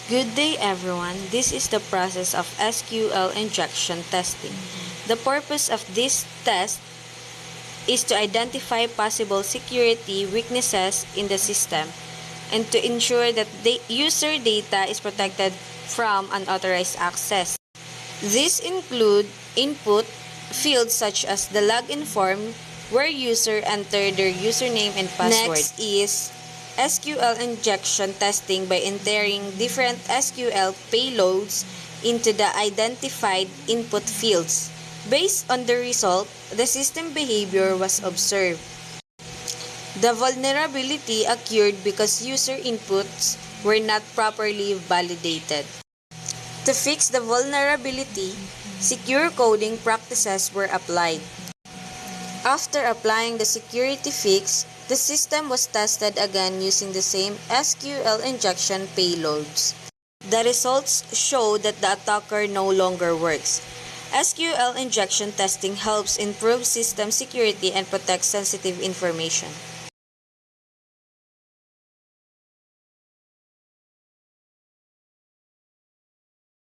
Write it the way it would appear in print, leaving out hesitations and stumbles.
Good day everyone, this is the process of SQL injection testing. The purpose of this test is to identify possible security weaknesses in the system and to ensure that the user data is protected from unauthorized access. These include input fields such as the login form where user enter their username and password. Next is SQL injection testing by entering different SQL payloads into the identified input fields. Based on the result, the system behavior was observed. The vulnerability occurred because user inputs were not properly validated. To fix the vulnerability, secure coding practices were applied. After applying the security fix, the system was tested again using the same SQL injection payloads. The results show that the attacker no longer works. SQL injection testing helps improve system security and protect sensitive information.